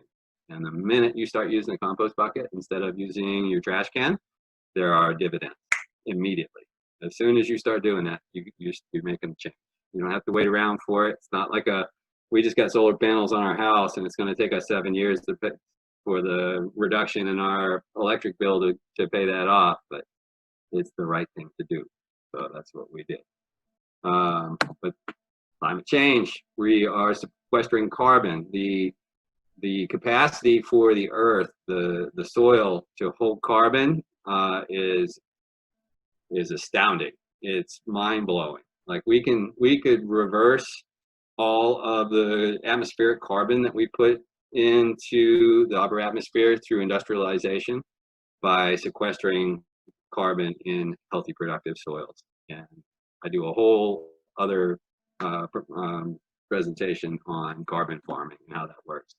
And the minute you start using a compost bucket instead of using your trash can, there are dividends immediately. As soon as you start doing that, you're making a change. You don't have to wait around for it. It's not like we just got solar panels on our house and it's going to take us 7 years for the reduction in our electric bill to pay that off, but it's the right thing to do. So that's what we did. But climate change, we are sequestering carbon. The capacity for the earth, the soil to hold carbon is astounding. It's mind-blowing. Like we could reverse all of the atmospheric carbon that we put into the upper atmosphere through industrialization by sequestering carbon in healthy, productive soils. And I do a whole other presentation on carbon farming and how that works.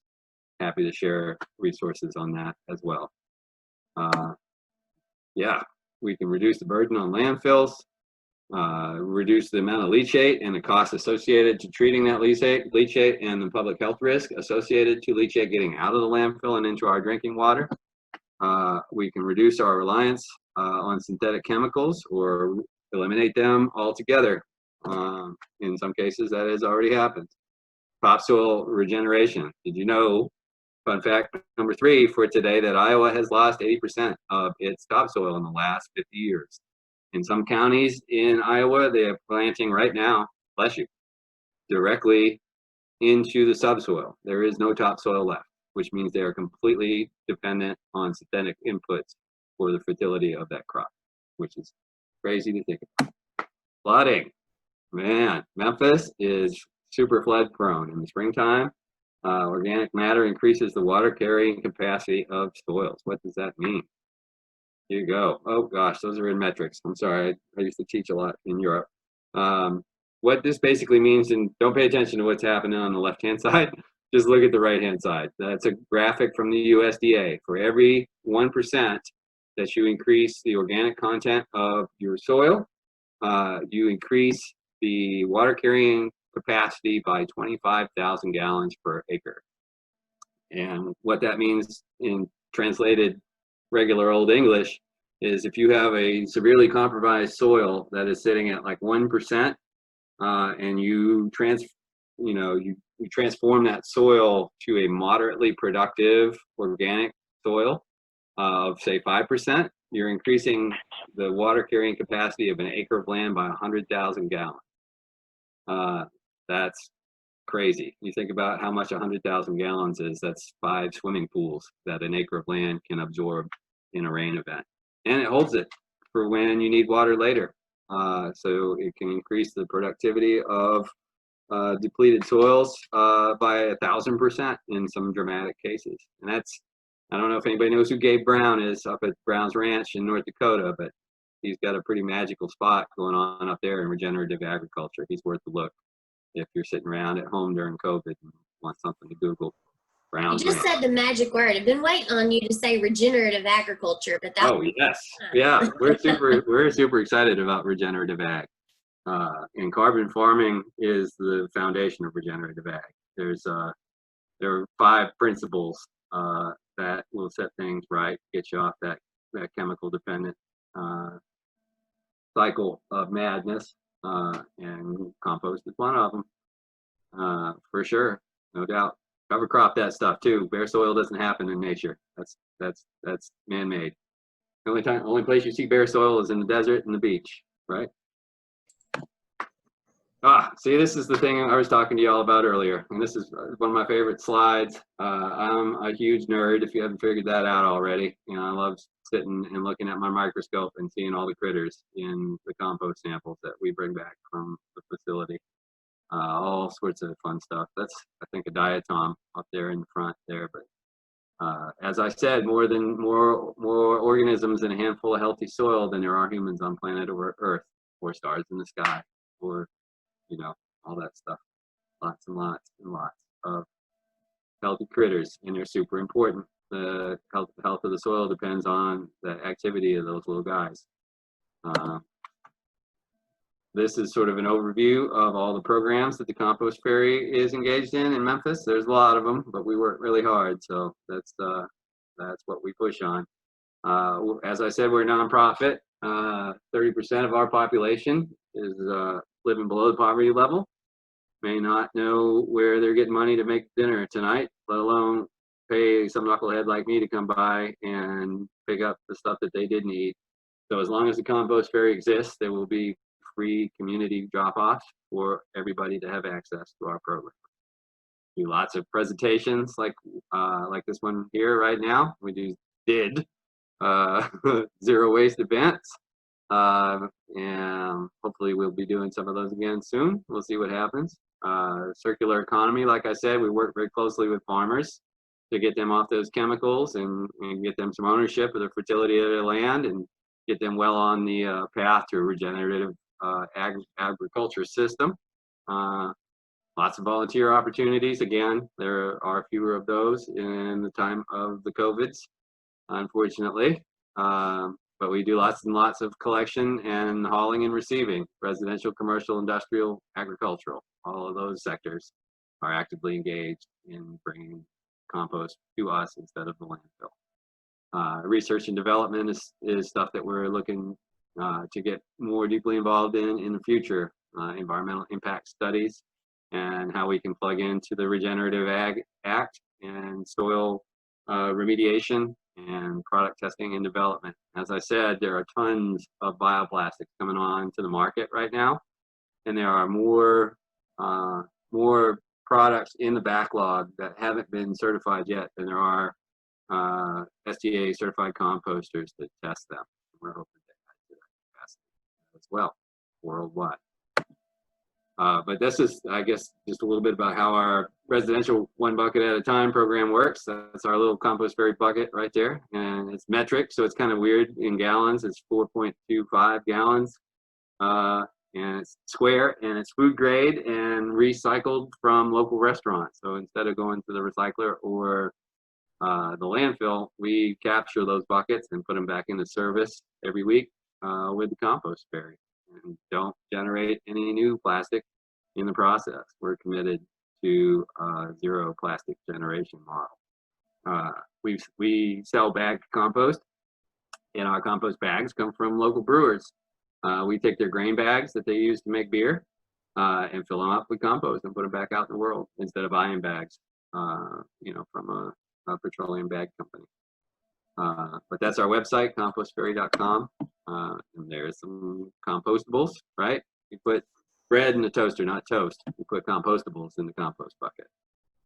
Happy to share resources on that as well. Yeah, we can reduce the burden on landfills, reduce the amount of leachate and the cost associated to treating that leachate and the public health risk associated to leachate getting out of the landfill and into our drinking water. We can reduce our reliance on synthetic chemicals or eliminate them altogether. In some cases, that has already happened. Topsoil regeneration. Did you know, fun fact number 3 for today, that Iowa has lost 80% of its topsoil in the last 50 years. In some counties in Iowa, they are planting right now, bless you, directly into the subsoil. There is no topsoil left, which means they are completely dependent on synthetic inputs for the fertility of that crop, which is crazy to think about. Flooding. Man, Memphis is super flood prone. In the springtime, organic matter increases the water carrying capacity of soils. What does that mean? You go. Oh gosh, those are in metrics. I'm sorry. I used to teach a lot in Europe. What this basically means, and don't pay attention to what's happening on the left-hand side, just look at the right-hand side. That's a graphic from the USDA. For every 1% that you increase the organic content of your soil, you increase the water carrying capacity by 25,000 gallons per acre. And what that means in translated regular old English is if you have a severely compromised soil that is sitting at like 1%, and you transform that soil to a moderately productive organic soil of say 5%, you're increasing the water carrying capacity of an acre of land by 100,000 gallons. That's crazy. You think about how much 100,000 gallons is. That's 5 swimming pools that an acre of land can absorb in a rain event, and it holds it for when you need water later. So it can increase the productivity of depleted soils by 1,000% in some dramatic cases. And that's, I don't know if anybody knows who Gabe Brown is up at Brown's Ranch in North Dakota, but he's got a pretty magical spot going on up there in regenerative agriculture. He's worth a look if you're sitting around at home during COVID and want something to Google. You Brown's just Ranch. said the magic word. I've been waiting on you to say regenerative agriculture, but that. Oh yes, yeah, we're super excited about regenerative ag. And carbon farming is the foundation of regenerative ag. There are 5 principles that will set things right, get you off that chemical dependent cycle of madness, and compost is one of them, for sure, no doubt. Cover crop that stuff too. Bare soil doesn't happen in nature. That's man-made. The only place you see bare soil is in the desert and the beach, right? See, this is the thing I was talking to y'all about earlier, and this is one of my favorite slides. I'm a huge nerd, if you haven't figured that out already. You know, I love sitting and looking at my microscope and seeing all the critters in the compost samples that we bring back from the facility. All sorts of fun stuff. That's, I think, a diatom up there in the front there. But as I said, more organisms in a handful of healthy soil than there are humans on planet Earth, or stars in the sky, or all that stuff. Lots and lots and lots of healthy critters, and they're super important. The health of the soil depends on the activity of those little guys. This is sort of an overview of all the programs that the Compost Ferry is engaged in Memphis. There's a lot of them, but we work really hard, so that's what we push on. As I said, we're a nonprofit. 30% of our population is living below the poverty level. May not know where they're getting money to make dinner tonight, let alone pay some knucklehead like me to come by and pick up the stuff that they didn't eat. So as long as the Compost Ferry exists, there will be free community drop-offs for everybody to have access to our program. Do lots of presentations like this one here right now. We did zero waste events, and hopefully we'll be doing some of those again soon. We'll see what happens. Circular economy, like I said, we work very closely with farmers to get them off those chemicals and get them some ownership of the fertility of their land and get them well on the path to a regenerative agriculture system. Lots of volunteer opportunities. Again, there are fewer of those in the time of the COVIDs, unfortunately. But we do lots and lots of collection and hauling and receiving, residential, commercial, industrial, agricultural. All of those sectors are actively engaged in bringing compost to us instead of the landfill. Research and development is stuff that we're looking to get more deeply involved in the future. Environmental impact studies and how we can plug into the Regenerative Ag Act and soil remediation and product testing and development. As I said, there are tons of bioplastics coming on to the market right now, and there are more products in the backlog that haven't been certified yet than there are SDA certified composters that test them. We're hoping to add to that capacity as well worldwide. But this is, I guess, just a little bit about how our residential 1 bucket at a time program works. That's our little compost berry bucket right there. And it's metric, so it's kind of weird in gallons. It's 4.25 gallons. And it's square, and it's food grade and recycled from local restaurants. So instead of going to the recycler or the landfill, we capture those buckets and put them back into service every week with the compost berry, and don't generate any new plastic in the process. We're committed to zero plastic generation model. We sell bagged compost, and our compost bags come from local brewers. We take their grain bags that they use to make beer and fill them up with compost and put them back out in the world instead of buying bags, from a petroleum bag company. But that's our website, compostberry.com. And there's some compostables, right? You put bread in the toaster, not toast. You put compostables in the compost bucket.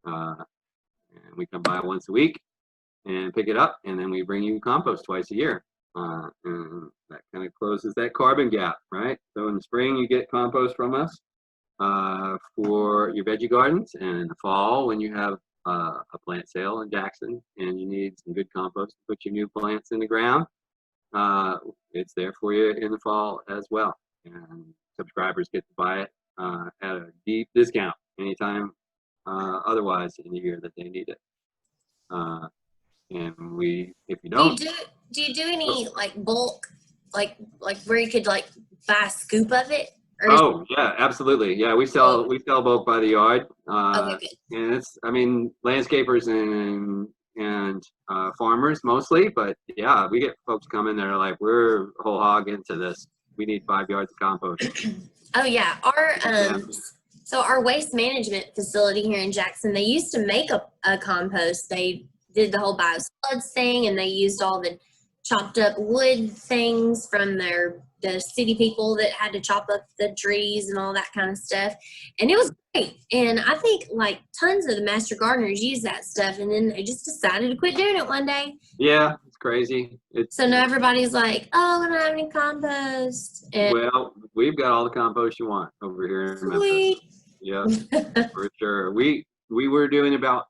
And we come by once a week and pick it up, and then we bring you compost twice a year. And that kind of closes that carbon gap, right? So in the spring, you get compost from us for your veggie gardens, and in the fall, when you have a plant sale in Jackson and you need some good compost to put your new plants in the ground, it's there for you in the fall as well. And subscribers get to buy it at a deep discount anytime otherwise in the year that they need it. And if you don't, do you do any like bulk, like where you could like buy a scoop of it? Oh yeah, absolutely. Yeah, we sell bulk by the yard. Okay, good. And it's, landscapers and farmers mostly, but yeah, we get folks coming that are like, we're whole hog into this. We need 5 yards of compost. Oh yeah, so our waste management facility here in Jackson, they used to make a compost. They did the whole biosolids thing, and they used all the chopped up wood things from the city people that had to chop up the trees and all that kind of stuff. And it was great. And I think like tons of the master gardeners use that stuff, and then they just decided to quit doing it one day. Yeah, it's crazy. So now everybody's like, oh, I don't have any compost. And well, we've got all the compost you want over here in Memphis. Yeah, for sure. We were doing about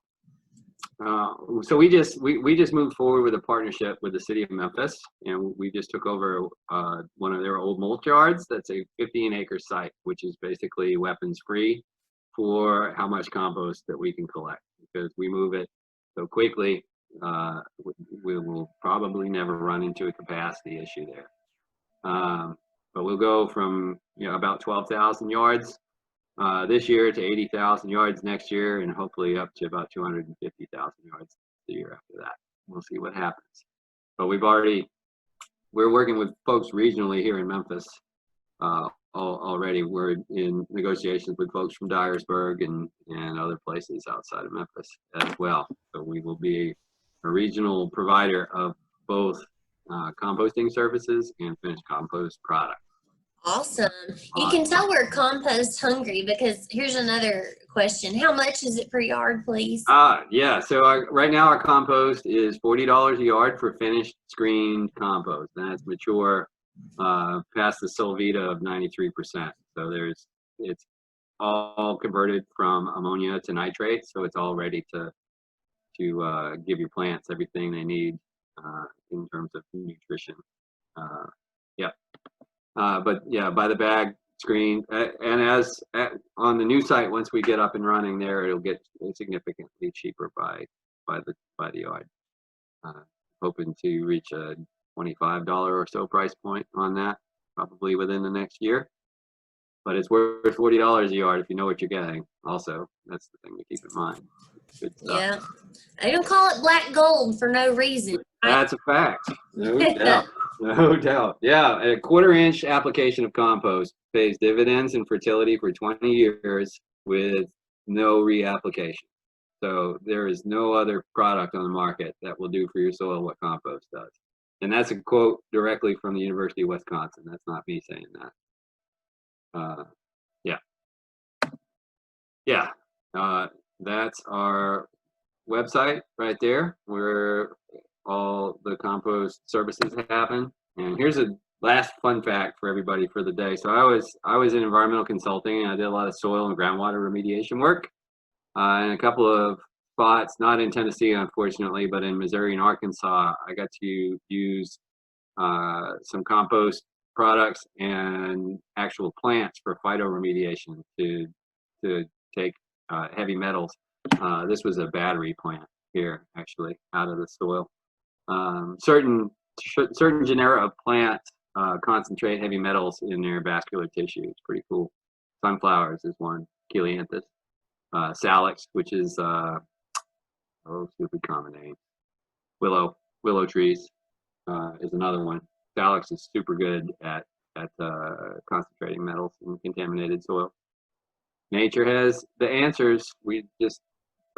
so we just moved forward with a partnership with the city of Memphis, and we just took over one of their old mulch yards. That's a 15-acre site, which is basically weapons free for how much compost that we can collect, because we move it so quickly. We will probably never run into a capacity issue there. But we'll go from about 12,000 yards this year to 80,000 yards next year, and hopefully up to about 250,000 yards the year after that. We'll see what happens. But we're working with folks regionally here in Memphis already. We're in negotiations with folks from Dyersburg and other places outside of Memphis as well. So we will be a regional provider of both composting services and finished compost products. Awesome. You can tell we're compost hungry, because here's another question. How much is it per yard, please? Yeah. So right now our compost is $40 a yard for finished screened compost. And that's mature past the Solvita of 93%. So it's all converted from ammonia to nitrate. So it's all ready to give your plants everything they need in terms of nutrition. But yeah, by the bag, screen, and on the new site, once we get up and running there, it'll get significantly cheaper by the yard. Hoping to reach a $25 or so price point on that, probably within the next year. But it's worth $40 a yard if you know what you're getting. Also, that's the thing to keep in mind. Good stuff. Yeah, they don't call it black gold for no reason. That's a fact. No doubt. No doubt. Yeah, a 1/4-inch application of compost pays dividends in fertility for 20 years with no reapplication. So there is no other product on the market that will do for your soil what compost does. And that's a quote directly from the University of Wisconsin. That's not me saying that. That's our website right there, where all the compost services happen. And here's a last fun fact for everybody for the day. So I was in environmental consulting, and I did a lot of soil and groundwater remediation work in a couple of spots, not in Tennessee, unfortunately, but in Missouri and Arkansas. I got to use some compost products and actual plants for phytoremediation to take heavy metals. This was a battery plant here, actually, out of the soil. Certain genera of plants concentrate heavy metals in their vascular tissue. It's pretty cool. Sunflowers is one, Chelianthus. Salix, which is stupid common name. Willow trees is another one. Salix is super good at concentrating metals in contaminated soil. Nature has the answers. We just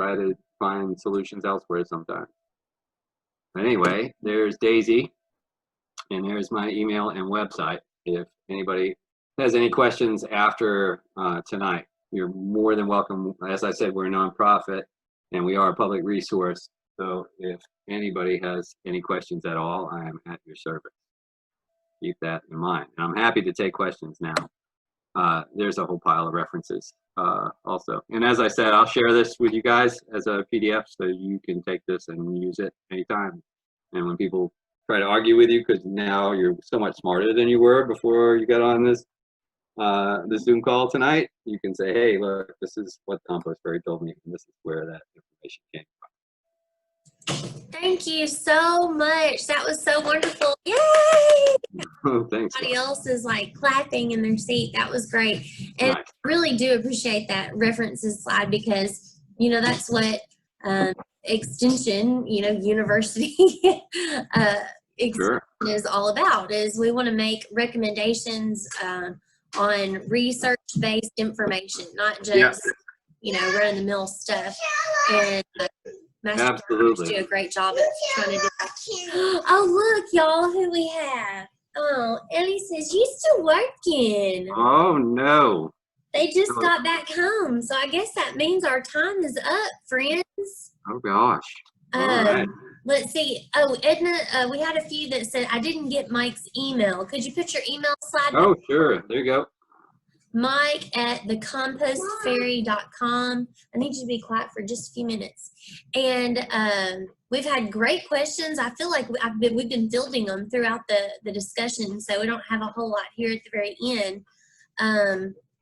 try to find solutions elsewhere sometimes. Anyway, there's Daisy, and there's my email and website. If anybody has any questions after tonight, you're more than welcome. As I said, we're a nonprofit, and we are a public resource. So if anybody has any questions at all, I am at your service. Keep that in mind. And I'm happy to take questions now. There's a whole pile of references also. And as I said, I'll share this with you guys as a PDF so you can take this and use it anytime. And when people try to argue with you, because now you're so much smarter than you were before you got on this Zoom call tonight, you can say, hey, look, this is what Compost Fairy told me, and this is where that information came from. Thank you so much. That was so wonderful. Yay! Oh, thanks. Everybody else is like clapping in their seat. That was great. And Nice. I really do appreciate that references slide because, you know, that's what extension, you know, university extension is all about, is we want to make recommendations on research-based information, not just, you know, run-of-the-mill stuff. And Master Absolutely. do a great job at trying to do that. Oh, look, y'all, who we have. Oh, Ellie says, you still working? Oh, no. They just got back home, so I guess that means our time is up, friends. Oh, gosh. All right. Let's see. Oh, Edna, we had a few that said, I didn't get Mike's email. Could you put your email slide? Oh, sure. There you go. Mike at thecompostfairy.com. I need you to be quiet for just a few minutes. And we've had great questions. I feel like we've been fielding them throughout the discussion, so we don't have a whole lot here at the very end.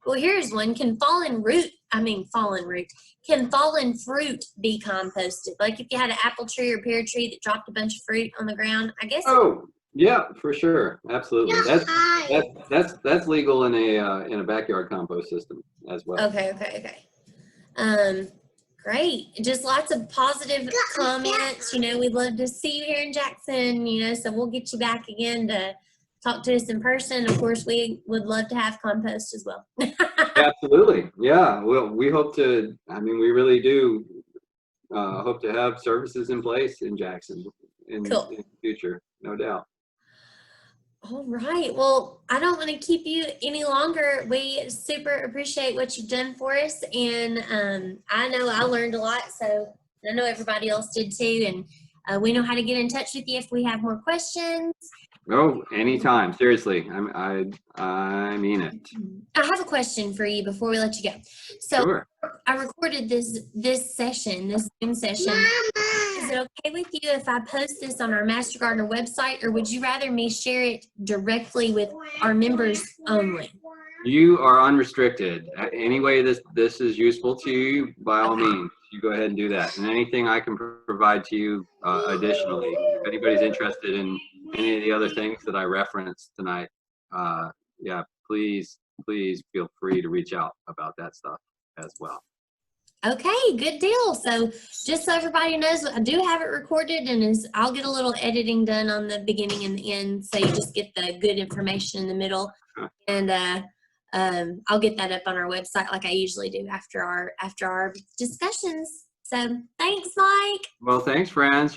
Well, here's one. Can fallen fruit be composted? Like if you had an apple tree or pear tree that dropped a bunch of fruit on the ground, I guess. Oh, yeah, for sure. Absolutely. That's legal in a backyard compost system as well. Okay. Great. Just lots of positive comments. You know, we'd love to see you here in Jackson, you know, so we'll get you back again to talk to us in person. Of course, we would love to have compost as well. Absolutely. Yeah. Well, we hope to, we really do hope to have services in place in Jackson in the future, no doubt. All right. Well, I don't want to keep you any longer. We super appreciate what you've done for us. And I know I learned a lot, so I know everybody else did too. And we know how to get in touch with you if we have more questions. Oh, anytime. Seriously. I mean it. I have a question for you before we let you go. So sure. I recorded this session, this Zoom session. Is it okay with you if I post this on our Master Gardener website, or would you rather me share it directly with our members only? You are unrestricted. Any way this is useful to you, by all means, you go ahead and do that. And anything I can provide to you additionally, if anybody's interested in any of the other things that I referenced tonight, yeah, please feel free to reach out about that stuff as well. Okay, good deal. So just so everybody knows, I do have it recorded, and I'll get a little editing done on the beginning and the end, so you just get the good information in the middle. And I'll get that up on our website like I usually do after our discussions. So thanks, Mike. Well, thanks, friends.